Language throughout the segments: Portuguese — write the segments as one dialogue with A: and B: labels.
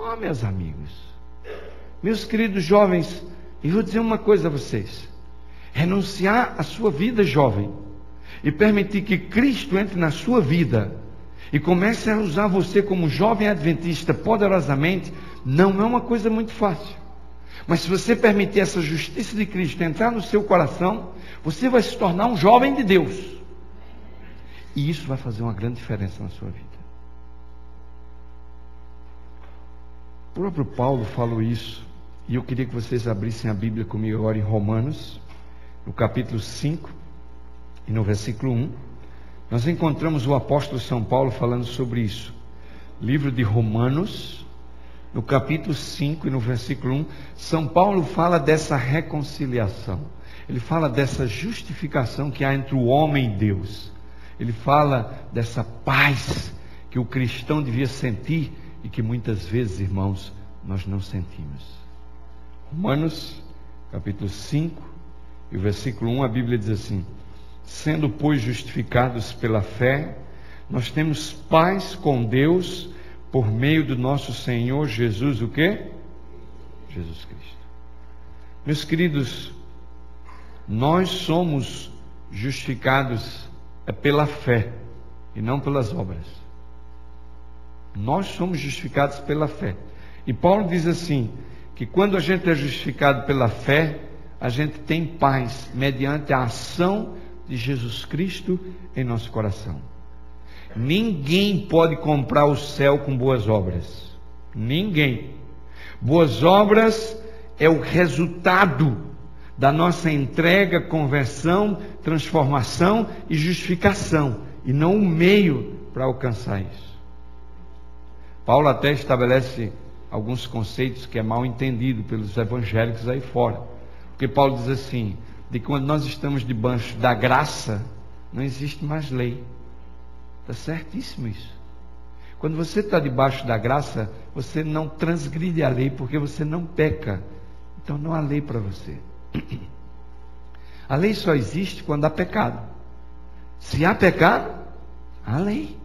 A: Oh, meus amigos, meus queridos jovens, eu vou dizer uma coisa a vocês: renunciar à sua vida jovem e permitir que Cristo entre na sua vida e comece a usar você como jovem adventista poderosamente, não é uma coisa muito fácil. Mas se você permitir essa justiça de Cristo entrar no seu coração, você vai se tornar um jovem de Deus. E isso vai fazer uma grande diferença na sua vida. O próprio Paulo falou isso, e eu queria que vocês abrissem a Bíblia comigo agora em Romanos, no capítulo 5 e no versículo 1. Nós encontramos o apóstolo São Paulo falando sobre isso. Livro de Romanos, no capítulo 5 e no versículo 1, São Paulo fala dessa reconciliação. Ele fala dessa justificação que há entre o homem e Deus. Ele fala dessa paz que o cristão devia sentir e que muitas vezes, irmãos, nós não sentimos. Romanos, capítulo 5 e o versículo 1, a Bíblia diz assim: sendo, pois, justificados pela fé, nós temos paz com Deus por meio do nosso Senhor Jesus, o quê? Jesus Cristo. Meus queridos, nós somos justificados pela fé e não pelas obras. Nós somos justificados pela fé. E Paulo diz assim, que quando a gente é justificado pela fé, a gente tem paz mediante a ação de Jesus Cristo em nosso coração. Ninguém pode comprar o céu com boas obras. Ninguém. Boas obras é o resultado da nossa entrega, conversão, transformação e justificação, e não um meio para alcançar isso. Paulo até estabelece alguns conceitos que é mal entendido pelos evangélicos aí fora. Porque Paulo diz assim, de que quando nós estamos debaixo da graça, não existe mais lei. Está certíssimo isso. Quando você está debaixo da graça, você não transgride a lei, porque você não peca. Então não há lei para você. A lei só existe quando há pecado. Se há pecado, há lei.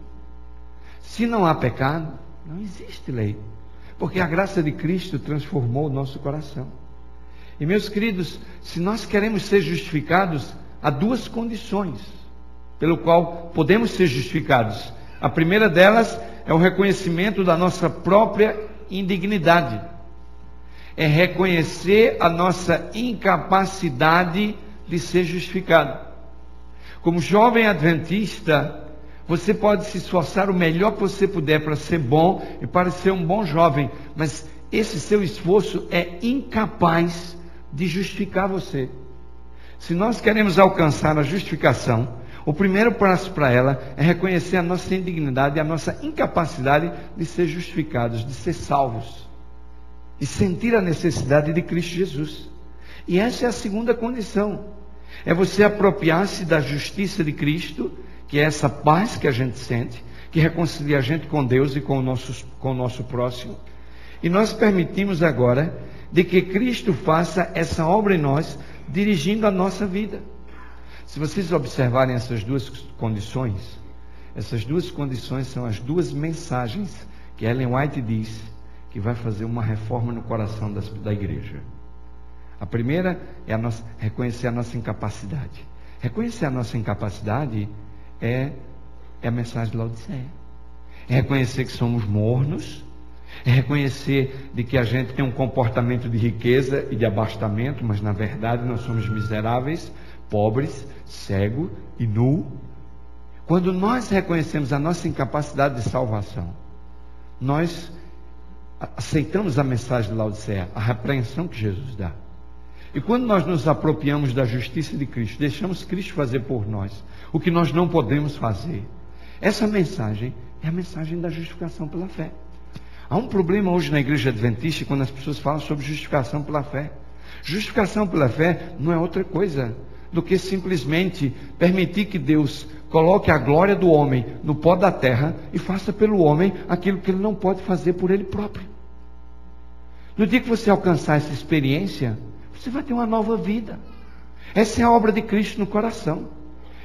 A: Se não há pecado, não existe lei. Porque a graça de Cristo transformou o nosso coração. E meus queridos, se nós queremos ser justificados, há duas condições pelo qual podemos ser justificados. A primeira delas é o reconhecimento da nossa própria indignidade. É reconhecer a nossa incapacidade de ser justificado. Como jovem adventista, você pode se esforçar o melhor que você puder para ser bom e para ser um bom jovem, mas esse seu esforço é incapaz de justificar você. Se nós queremos alcançar a justificação, o primeiro passo para ela é reconhecer a nossa indignidade e a nossa incapacidade de ser justificados, de ser salvos, e sentir a necessidade de Cristo Jesus. E essa é a segunda condição, é você apropriar-se da justiça de Cristo, que é essa paz que a gente sente, que reconcilia a gente com Deus e com o nosso próximo. E nós permitimos agora de que Cristo faça essa obra em nós, dirigindo a nossa vida. Se vocês observarem essas duas condições são as duas mensagens que Ellen White diz que vai fazer uma reforma no coração da igreja. A primeira é reconhecer a nossa incapacidade. Reconhecer a nossa incapacidade é a mensagem de Laodiceia. É reconhecer que somos mornos, é reconhecer de que a gente tem um comportamento de riqueza e de abastamento, mas na verdade nós somos miseráveis, pobres, cego e nu. Quando nós reconhecemos a nossa incapacidade de salvação, nós aceitamos a mensagem de Laodiceia, a repreensão que Jesus dá. E quando nós nos apropriamos da justiça de Cristo, deixamos Cristo fazer por nós o que nós não podemos fazer, essa mensagem é a mensagem da justificação pela fé. Há um problema hoje na igreja adventista quando as pessoas falam sobre justificação pela fé. Justificação pela fé não é outra coisa do que simplesmente permitir que Deus coloque a glória do homem no pó da terra e faça pelo homem aquilo que ele não pode fazer por ele próprio. No dia que você alcançar essa experiência, você vai ter uma nova vida. Essa é a obra de Cristo no coração.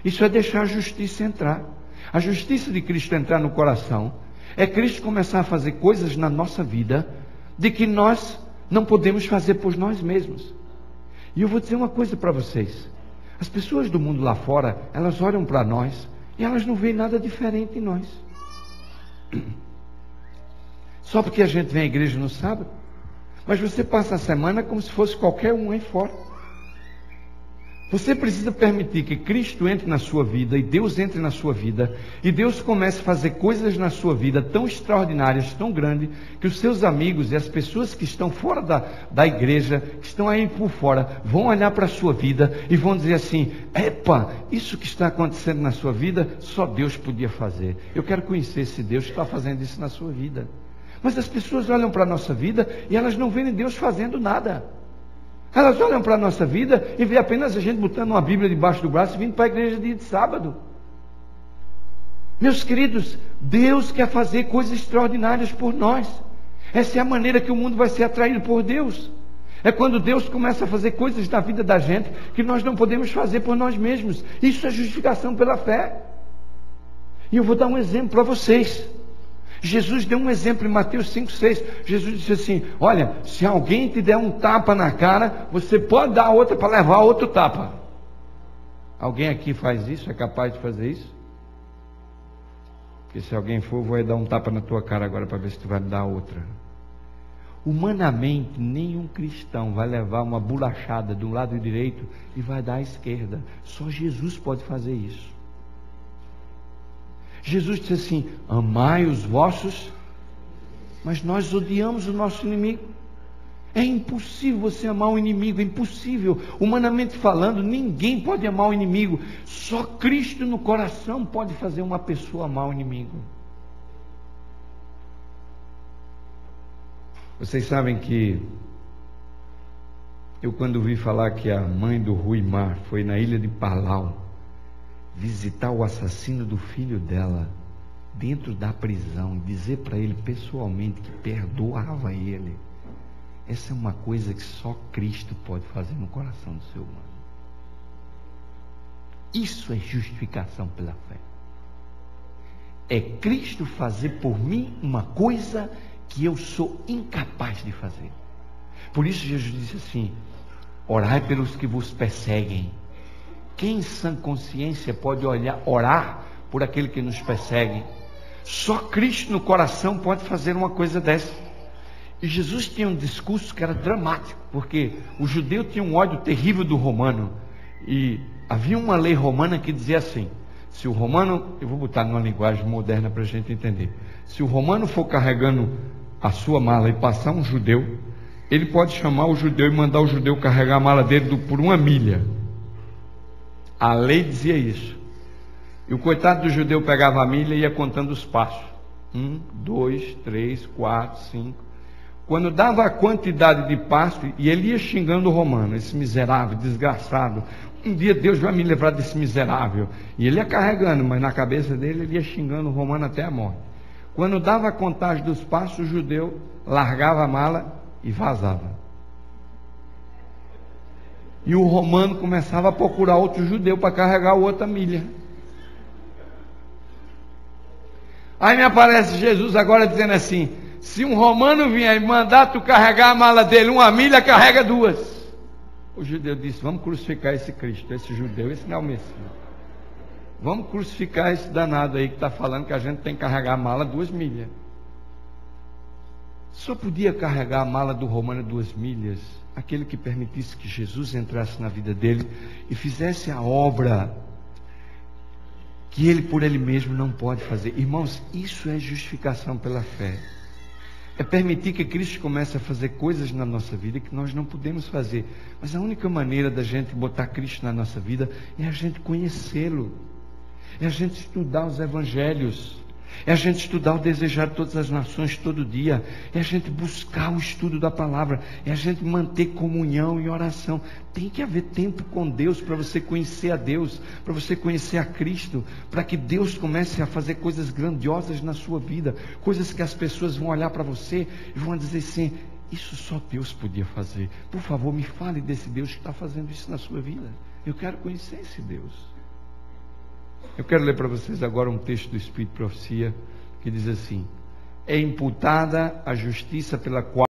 A: Isso é deixar a justiça entrar. A justiça de Cristo entrar no coração é Cristo começar a fazer coisas na nossa vida de que nós não podemos fazer por nós mesmos. E eu vou dizer uma coisa para vocês. As pessoas do mundo lá fora, elas olham para nós e elas não veem nada diferente em nós. Só porque a gente vem à igreja no sábado. Mas você passa a semana como se fosse qualquer um aí fora. Você precisa permitir que Cristo entre na sua vida e Deus entre na sua vida e Deus comece a fazer coisas na sua vida tão extraordinárias, tão grandes, que os seus amigos e as pessoas que estão fora da igreja, que estão aí por fora, vão olhar para a sua vida e vão dizer assim: epa, isso que está acontecendo na sua vida, só Deus podia fazer. Eu quero conhecer esse Deus que está fazendo isso na sua vida. Mas as pessoas olham para a nossa vida e elas não veem Deus fazendo nada. Elas olham para a nossa vida e vê apenas a gente botando uma Bíblia debaixo do braço e vindo para a igreja dia de sábado. Meus queridos, Deus quer fazer coisas extraordinárias por nós. Essa é a maneira que o mundo vai ser atraído por Deus. É quando Deus começa a fazer coisas na vida da gente que nós não podemos fazer por nós mesmos. Isso é justificação pela fé. E eu vou dar um exemplo para vocês. Jesus deu um exemplo em Mateus 5,6. Jesus disse assim: olha, se alguém te der um tapa na cara, você pode dar outra para levar outro tapa. Alguém aqui faz isso? É capaz de fazer isso? Porque se alguém for, eu vou dar um tapa na tua cara agora para ver se tu vai me dar outra. Humanamente, nenhum cristão vai levar uma bolachada do lado direito e vai dar à esquerda. Só Jesus pode fazer isso. Jesus disse assim: amai os vossos, mas nós odiamos o nosso inimigo. É impossível você amar o inimigo, é impossível. Humanamente falando, ninguém pode amar o inimigo. Só Cristo no coração pode fazer uma pessoa amar o inimigo. Vocês sabem que eu, quando vi falar que a mãe do Rui Mar foi na ilha de Palau visitar o assassino do filho dela dentro da prisão e dizer para ele pessoalmente que perdoava ele, essa é uma coisa que só Cristo pode fazer no coração do ser humano. Isso é justificação pela fé. É Cristo fazer por mim uma coisa que eu sou incapaz de fazer. Por isso Jesus disse assim: orai pelos que vos perseguem. Quem em sã consciência pode orar por aquele que nos persegue? Só Cristo no coração pode fazer uma coisa dessa. E Jesus tinha um discurso que era dramático, porque o judeu tinha um ódio terrível do romano. E havia uma lei romana que dizia assim: se o romano, eu vou botar numa linguagem moderna para a gente entender, se o romano for carregando a sua mala e passar um judeu, ele pode chamar o judeu e mandar o judeu carregar a mala dele por 1 milha. A lei dizia isso. E o coitado do judeu pegava a milha e ia contando os passos. 1, 2, 3, 4, 5. Quando dava a quantidade de passos, e ele ia xingando o romano: esse miserável, desgraçado, um dia Deus vai me livrar desse miserável. E ele ia carregando, mas na cabeça dele ele ia xingando o romano até a morte. Quando dava a contagem dos passos, o judeu largava a mala e vazava. E o romano começava a procurar outro judeu para carregar outra milha. Aí me aparece Jesus agora dizendo assim: se um romano vier e mandar tu carregar a mala dele 1 milha, carrega 2. O judeu disse: vamos crucificar esse Cristo, esse judeu, esse não é o Messias. Vamos crucificar esse danado aí que está falando que a gente tem que carregar a mala 2 milhas. Só podia carregar a mala do romano 2 milhas aquele que permitisse que Jesus entrasse na vida dele e fizesse a obra que ele por ele mesmo não pode fazer. Irmãos, isso é justificação pela fé. É permitir que Cristo comece a fazer coisas na nossa vida que nós não podemos fazer. Mas a única maneira da gente botar Cristo na nossa vida é a gente conhecê-lo, é a gente estudar os evangelhos, é a gente estudar o desejar de todas as nações todo dia, é a gente buscar o estudo da palavra, é a gente manter comunhão e oração. Tem que haver tempo com Deus para você conhecer a Deus, para você conhecer a Cristo, para que Deus comece a fazer coisas grandiosas na sua vida, coisas que as pessoas vão olhar para você e vão dizer assim: isso só Deus podia fazer. Por favor, me fale desse Deus que está fazendo isso na sua vida. Eu quero conhecer esse Deus. Eu quero ler para vocês agora um texto do Espírito de Profecia que diz assim: é imputada a justiça pela qual